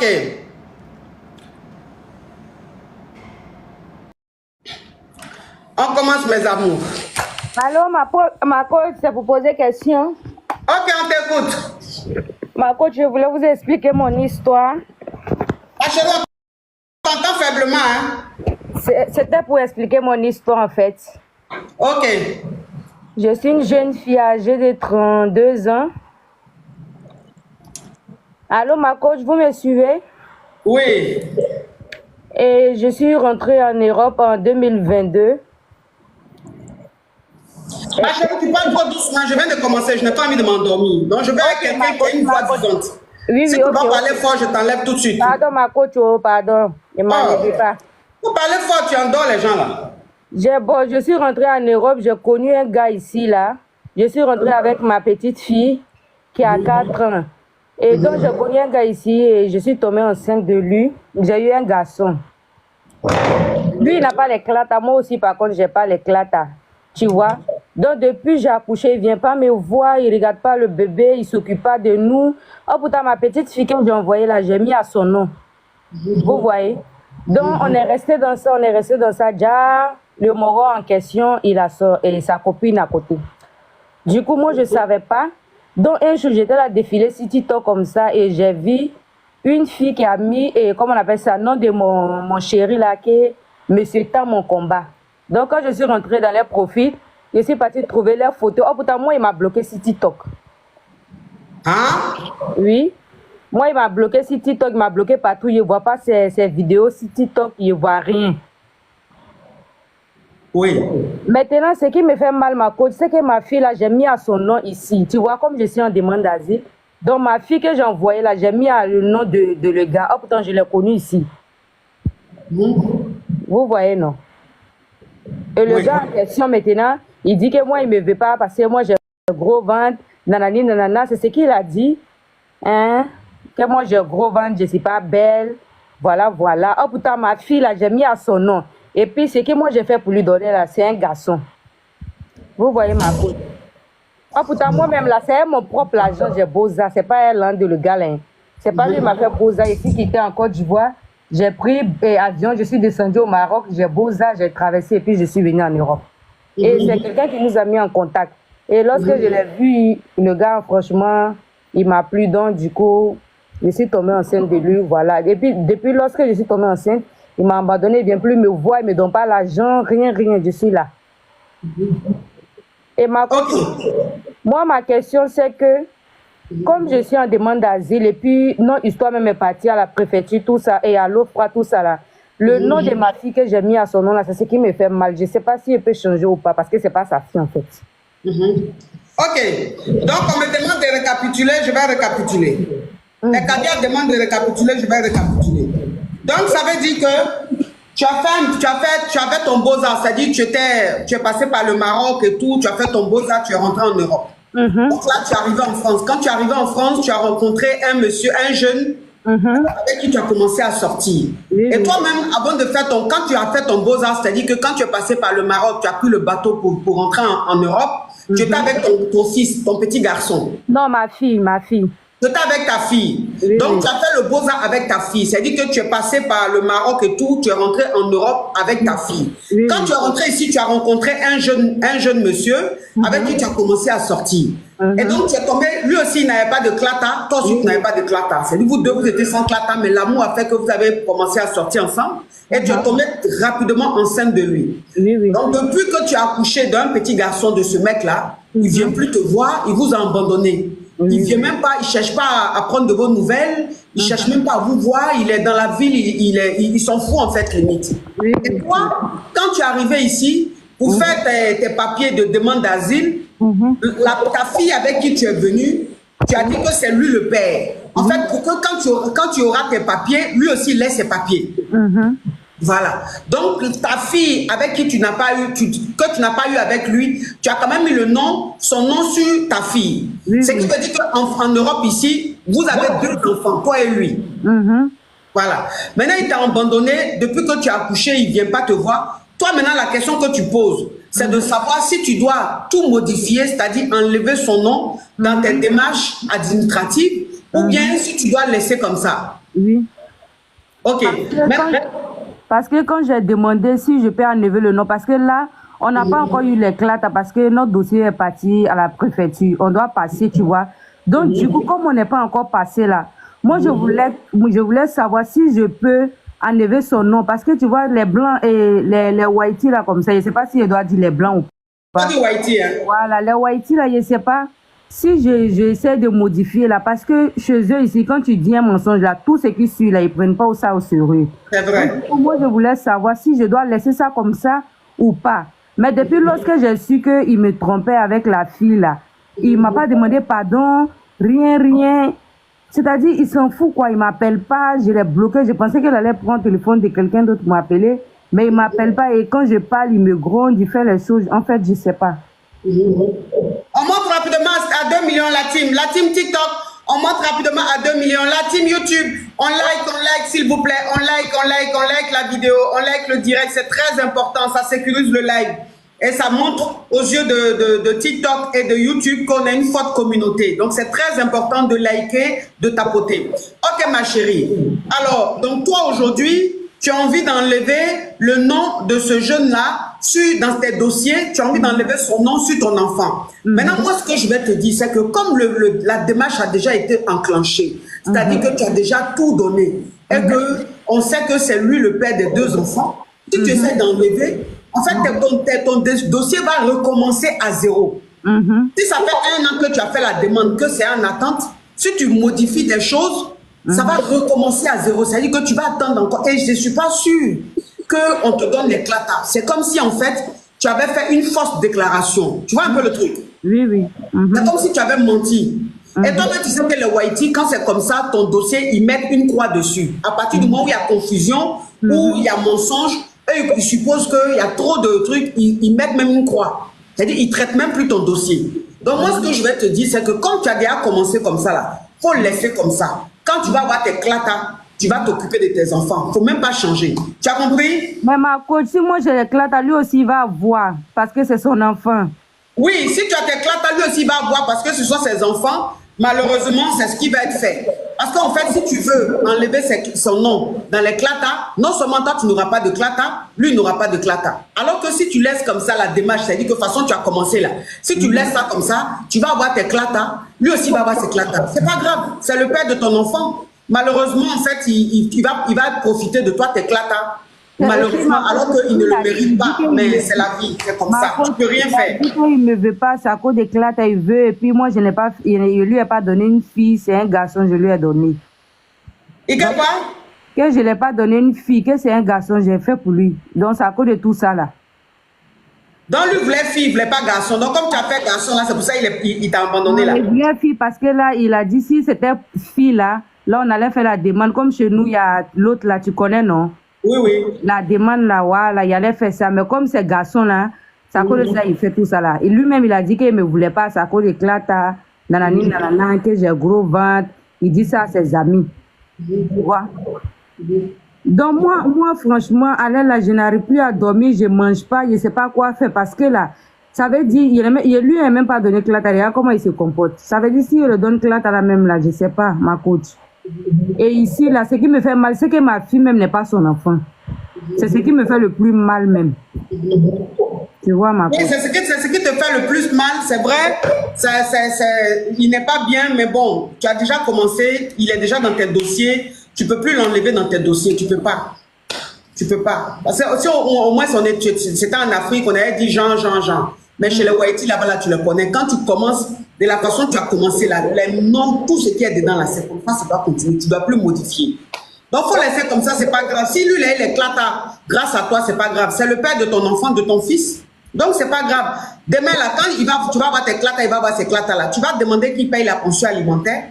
Ok. On commence, mes amours. Allô, ma coach, c'est pour poser question. Ok, on t'écoute. Ma coach, je voulais vous expliquer mon histoire. Ah, chérie, on t'entend faiblement, hein? C'était pour expliquer mon histoire, en fait. Ok. Je suis une jeune fille âgée de 32 ans. Allô, ma coach, vous me suivez? Oui. Et je suis rentrée en Europe en 2022. Ma chérie, tu parles trop doucement. Je viens de commencer. Je n'ai pas envie de m'endormir. Donc, je vais avec quelqu'un qui a une voix disante. Oui, Si oui, tu ok. dois parler fort, je t'enlève tout de suite. Pardon, ma coach, oh, pardon. Ne m'enlevez pas. Pour parler fort, tu endors les gens là. Je suis rentrée en Europe, j'ai connu un gars ici, là. Je suis rentrée avec ma petite fille qui a 4 ans. Et donc, j'ai connu un gars ici et je suis tombée enceinte de lui. J'ai eu un garçon. Lui, il n'a pas les clatas. Moi aussi, par contre, j'ai pas les clatas. Tu vois? Donc, depuis j'ai accouché, il vient pas me voir, il regarde pas le bébé, il s'occupe pas de nous. Oh, pourtant, ma petite fille que j'ai envoyée là, j'ai mis à son nom. Vous voyez? Donc, on est resté dans ça. Déjà, le moro en question, il a sa copine à côté. Du coup, moi, je savais pas. Donc, un jour, j'étais là défiler sur TikTok comme ça et j'ai vu une fille qui a mis, comment on appelle ça, nom de mon chéri là, qui est Monsieur Tant mon combat. Donc, quand je suis rentrée dans les profils, je suis partie trouver leurs photos. Oh, pourtant, moi, il m'a bloqué sur TikTok. Hein? Oui. Moi, il m'a bloqué sur TikTok, il m'a bloqué partout. Je ne vois pas ses vidéos sur TikTok, je ne vois rien. Oui. Maintenant, ce qui me fait mal, ma coach, c'est que ma fille, là, j'ai mis à son nom ici. Tu vois, comme je suis en demande d'asile. Donc, ma fille que j'ai envoyée, là, j'ai mis à le nom de le gars. Oh, pourtant, je l'ai connu ici. Vous voyez, non? Et le gars en question, maintenant, il dit que moi, il ne me veut pas parce que moi, j'ai un gros ventre. Nanani, nanana, c'est ce qu'il a dit. Hein? Que moi, j'ai un gros ventre, je ne suis pas belle. Voilà, voilà. Oh, pourtant, ma fille, là, j'ai mis à son nom. Et puis, ce que moi, j'ai fait pour lui donner, là, c'est un garçon. Vous voyez ma peau. Oh, pourtant, moi-même, là, c'est mon propre argent, j'ai Beaux-Arts. Ce n'est pas un land de le gars, là. C'est pas lui qui m'a fait Beaux-Arts ici, qui était en Côte d'Ivoire. J'ai pris avion, je suis descendu au Maroc, j'ai Beaux-Arts, j'ai traversé et puis je suis venu en Europe. Et c'est quelqu'un qui nous a mis en contact. Et lorsque je l'ai vu, le gars, franchement, il m'a plu. Donc, du coup, je suis tombée enceinte de lui. Voilà. Et puis, depuis lorsque je suis tombée enceinte, il m'a abandonné, il ne vient plus me voir, il ne me donne pas l'argent, rien, je suis là. Et moi, ma question, c'est que, comme je suis en demande d'asile, et puis notre histoire même est partie à la préfecture, tout ça, et à l'OFPRA, tout ça là, le nom de ma fille que j'ai mis à son nom là, c'est ce qui me fait mal. Je ne sais pas si elle peut changer ou pas, parce que ce n'est pas sa fille en fait. Ok. Donc, on me demande de récapituler, je vais récapituler. Les cadres demandent de récapituler, je vais récapituler. Donc, ça veut dire que tu as fait ton Beaux-Arts, c'est-à-dire que tu es passé par le Maroc et tout, tu as fait ton Beaux-Arts, tu es rentré en Europe. Donc là, tu es arrivé en France. Quand tu es arrivé en France, tu as rencontré un monsieur, un jeune, avec qui tu as commencé à sortir. Et toi-même, avant de faire quand tu as fait ton Beaux-Arts, c'est-à-dire que quand tu es passé par le Maroc, tu as pris le bateau pour rentrer en Europe, tu étais avec ton fils, ton petit garçon. Non, ma fille. Tu étais avec ta fille. Donc, tu as fait le Beaux-Arts avec ta fille. C'est-à-dire que tu es passé par le Maroc et tout, tu es rentré en Europe avec ta fille. Quand tu es rentré ici, tu as rencontré un jeune monsieur avec qui tu as commencé à sortir. Et donc, tu es tombé, lui aussi, il n'avait pas de clata, toi aussi, tu n'avais pas de clata. C'est-à-dire vous deux, vous étiez sans clata, mais l'amour a fait que vous avez commencé à sortir ensemble et tu es tombé rapidement enceinte de lui. Donc, depuis que tu as accouché d'un petit garçon de ce mec-là, il ne vient plus te voir, il vous a abandonné. Il ne vient même pas, il ne cherche pas à prendre de vos nouvelles, il ne cherche même pas à vous voir, il est dans la ville, il s'en fout en fait limite. Et toi, quand tu es arrivé ici, pour faire tes papiers de demande d'asile, ta fille avec qui tu es venu, tu as dit que c'est lui le père. En fait, pour que quand tu auras tes papiers, lui aussi laisse ses papiers. Voilà. Donc, ta fille avec qui tu n'as pas eu, que tu n'as pas eu avec lui, tu as quand même mis son nom sur ta fille. Ce qui veut dire qu'en Europe ici, vous avez deux enfants, toi et lui. Voilà. Maintenant, il t'a abandonné. Depuis que tu as accouché, il ne vient pas te voir. Toi, maintenant, la question que tu poses, c'est de savoir si tu dois tout modifier, c'est-à-dire enlever son nom dans tes démarches administratives, ou bien si tu dois le laisser comme ça. Oui. Ok. Parce que quand j'ai demandé si je peux enlever le nom, parce que là, on n'a pas encore eu l'éclat parce que notre dossier est parti à la préfecture. On doit passer, tu vois. Donc, du coup, comme on n'est pas encore passé là, moi, je voulais savoir si je peux enlever son nom. Parce que tu vois, les blancs et les whiteys là, comme ça, je ne sais pas si je dois dire les blancs ou pas. Pas du whitey, hein. Voilà, les whiteys là, je ne sais pas si j'essaie de modifier là. Parce que chez eux ici, quand tu dis un mensonge là, tout ce qui suit là, ils ne prennent pas ça au sérieux. C'est vrai. Donc, moi, je voulais savoir si je dois laisser ça comme ça ou pas. Mais depuis lorsque j'ai su qu'il me trompait avec la fille là, il ne m'a pas demandé pardon, rien. C'est-à-dire, il s'en fout quoi, il ne m'appelle pas, je l'ai bloqué. Je pensais qu'il allait prendre le téléphone de quelqu'un d'autre m'appeler, mais il ne m'appelle pas. Et quand je parle, il me gronde, il fait les choses. En fait, je ne sais pas. On monte rapidement à 2 millions la team TikTok. On monte rapidement à 2 millions. La team YouTube, on like, s'il vous plaît. On like la vidéo, on like le direct. C'est très important, ça sécurise le live. Et ça montre aux yeux de TikTok et de YouTube qu'on a une forte communauté. Donc, c'est très important de liker, de tapoter. Ok, ma chérie. Alors, donc toi, aujourd'hui, tu as envie d'enlever le nom de ce jeune-là dans tes dossiers. Tu as envie d'enlever son nom sur ton enfant. Maintenant, moi, ce que je vais te dire, c'est que comme la démarche a déjà été enclenchée, c'est-à-dire que tu as déjà tout donné et qu'on sait que c'est lui le père des 2 enfants, si tu essaies d'enlever, en fait, ton dossier va recommencer à 0. Si ça fait 1 an que tu as fait la demande, que c'est en attente, si tu modifies des choses, ça va recommencer à 0. C'est-à-dire que tu vas attendre encore. Et je ne suis pas sûre qu'on te donne l'éclatat. C'est comme si, en fait, tu avais fait une fausse déclaration. Tu vois un peu le truc? Oui. C'est comme si tu avais menti. Et toi, tu sais que le whitey, quand c'est comme ça, ton dossier, ils mettent une croix dessus. À partir du moment où il y a confusion, où il y a mensonge, eux, ils supposent qu'il y a trop de trucs, ils mettent même une croix. C'est-à-dire, ils ne traitent même plus ton dossier. Donc, moi, ce que je vais te dire, c'est que quand tu as déjà commencé comme ça, là, il faut le laisser comme ça. Quand tu vas avoir tes clatas, tu vas t'occuper de tes enfants. Il ne faut même pas changer. Tu as compris? Mais ma coach, si moi j'ai les clatas, lui aussi il va voir parce que c'est son enfant. Oui, si tu as tes clatas, lui aussi il va voir parce que ce sont ses enfants. Malheureusement, c'est ce qui va être fait. Parce qu'en fait, si tu veux enlever son nom dans les clatas, non seulement toi, tu n'auras pas de clatas, lui n'aura pas de clatas. Alors que si tu laisses comme ça la démarche, c'est-à-dire que de toute façon, tu as commencé là. Si tu laisses ça comme ça, tu vas avoir tes clatas, lui aussi va avoir ses clatas. C'est pas grave, c'est le père de ton enfant. Malheureusement, en fait, il va profiter de toi, tes clatas. Malheureusement, alors qu'il ne le mérite pas, mais c'est la vie, c'est comme ça, tu ne peux rien faire. Il ne me veut pas, c'est à cause des clatas, il veut, et puis moi, je lui ai pas donné une fille, c'est un garçon, je lui ai donné. Et que quoi? Que je ne l'ai pas donné une fille, que c'est un garçon, j'ai fait pour lui. Donc, c'est à cause de tout ça, là. Donc, lui voulait fille, il ne voulait pas garçon. Donc, comme tu as fait garçon, là, c'est pour ça qu'il t'a abandonné, là. Il voulait fille, parce que là, il a dit, si c'était fille, là, on allait faire la demande. Comme chez nous, il y a l'autre, là, tu connais, non? Oui. La demande là, voilà, il allait faire ça. Mais comme ces garçons-là, c'est à cause de ça, il fait tout ça là. Et lui-même, il a dit qu'il ne me voulait pas, c'est à cause des clatas, nanani, nanana, que j'ai gros ventre. Il dit ça à ses amis. Tu vois? Donc moi, franchement, à là, je n'arrive plus à dormir, je ne mange pas, je ne sais pas quoi faire. Parce que là, ça veut dire, lui n'a même pas donné clata. Regarde comment il se comporte. Ça veut dire, si il le donne clata là même là, je ne sais pas, ma coach. Et ici, là, ce qui me fait mal, c'est que ma fille même n'est pas son enfant. C'est ce qui me fait le plus mal même. Tu vois, ma coach. Oui, c'est ce qui te fait le plus mal, c'est vrai. Il n'est pas bien, mais bon, tu as déjà commencé, il est déjà dans tes dossiers. Tu ne peux plus l'enlever dans tes dossiers, tu ne peux pas. Tu ne peux pas. Parce que si au moins c'était en Afrique, on avait dit Jean. Mais chez les Whitey, là-bas, là, tu le connais. Quand tu commences, de la façon que tu as commencé là, les noms, tout ce qui est dedans là, c'est comme ça, c'est pas continuer. Tu ne dois plus modifier. Donc, il faut laisser comme ça, c'est pas grave. Si lui, il éclate grâce à toi, c'est pas grave. C'est le père de ton enfant, de ton fils. Donc, c'est pas grave. Demain, là, quand tu vas avoir tes clatas, il va avoir ses clatas là. Tu vas demander qu'il paye la pension alimentaire.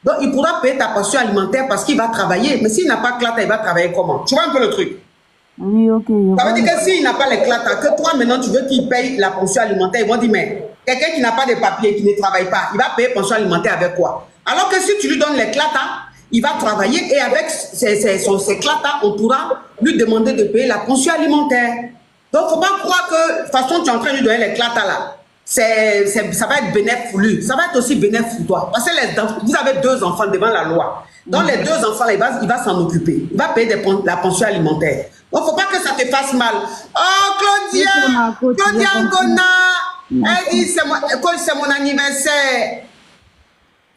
Donc, il pourra payer ta pension alimentaire parce qu'il va travailler. Mais s'il n'a pas de clata, il va travailler comment? Tu vois un peu le truc? Oui, ok. Ça veut dire que s'il n'a pas les clatas, que toi, maintenant, tu veux qu'il paye la pension alimentaire, ils vont dire, mais quelqu'un qui n'a pas de papier, qui ne travaille pas, il va payer pension alimentaire avec quoi? Alors que si tu lui donnes les clatas, il va travailler et avec ses clatas, on pourra lui demander de payer la pension alimentaire. Donc, il ne faut pas croire que, de toute façon, tu es en train de lui donner les clatas là. Ça va être bénéfique pour lui. Ça va être aussi bénéfique pour toi. Parce que vous avez 2 enfants devant la loi. Dans les 2 enfants, là, il va s'en occuper. Il va payer la pension alimentaire. Donc, il ne faut pas que ça te fasse mal. Oh, Claudia Ngona, elle dit, c'est mon anniversaire.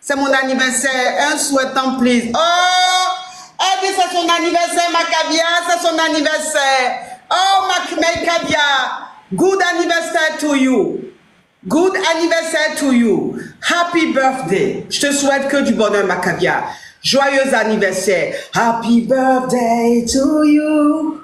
C'est mon anniversaire. Un souhaitant, please. Oh, elle dit, c'est son anniversaire, Macavia. C'est son anniversaire. Oh, Macavia. Good anniversaire to you. Good anniversaire to you. Happy birthday. Je te souhaite que du bonheur, Macavia. Joyeux anniversaire. Happy birthday to you.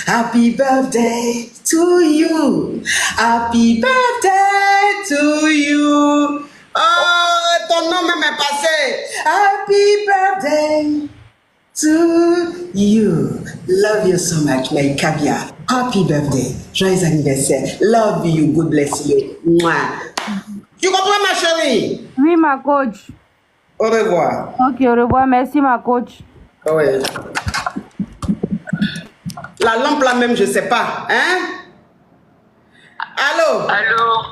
Happy birthday to you. Happy birthday to you. Oh, ton nom même est passé. Happy birthday to you. Love you so much, my caviar. Happy birthday. Joyeux anniversaire. Love you. God bless you. Mouah. Tu comprends, ma chérie? Oui, ma coach. Au revoir. Ok, au revoir. Merci, ma coach. Oui. La lampe là même, je sais pas. Hein? Allô? Allô?